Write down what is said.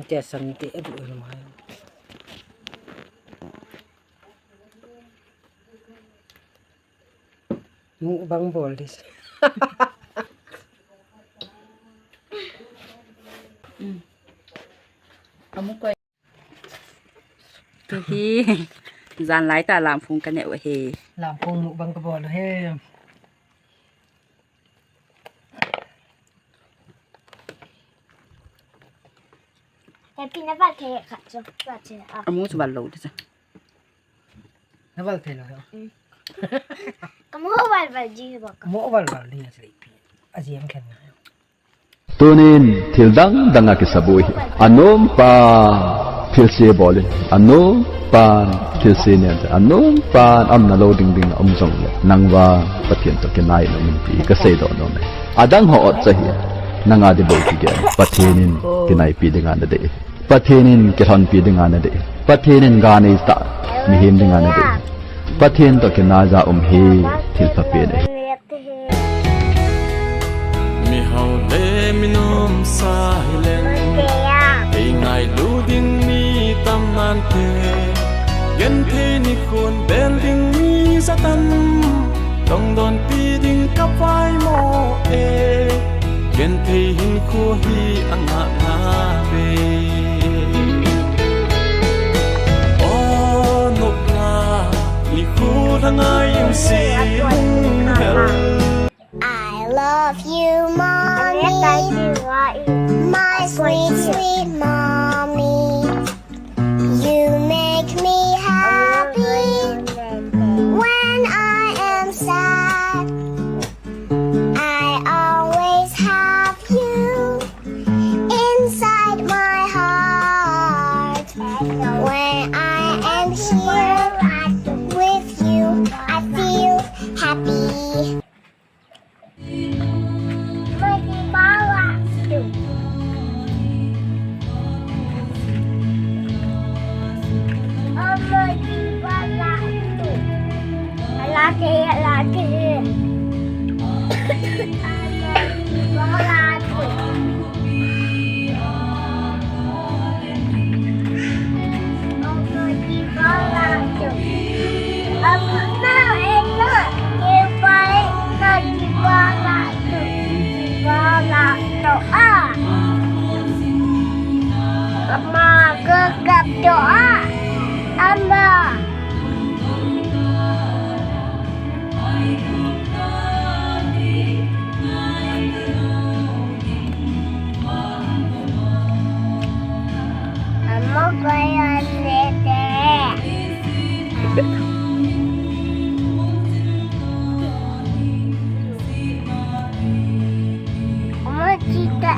Chè sắn tệ bụi mà mukbang bolis. Mukbang tu hi gian lái ta làm phun cái nẹo hề Làm phun mukbang cái bò he. Tapi napa kayak kak coba aja. kamu coba lo deh Nó vào thế rồi. Kamu awal baju bak. Mộ vào đi asli. Aji em khen ngay. Tunin thildang danga ke sabui anom pa thilse bole anom pa thilse ne anom pa amna lo ding ding omjong le nangwa pathian to ke nai no min pi ka sei do no me adang ho ot chahi nanga de bol ki ge pathinin ke nai pi de ngana de pathinin ke thon pi de ngana de pathinin ga nei ta mi him de ngana de pathin to ke na ja he thil pa pe de Minum silent Hey ngai luding mi tam nan te Gen the ni khôn ben ding mi sa tan Dong don pi ding kap vai mo e Gen the hin khu hi ang nga nga be O nok na ni khu thang ai im si hel I love you, mommy. My sweet, sweet mommy. You make me happy when I am sad. I always have you inside my heart. When I am here with you, I feel happy. Lagi. Mama gegap doa. Mama. Kayak dede. Kamu cita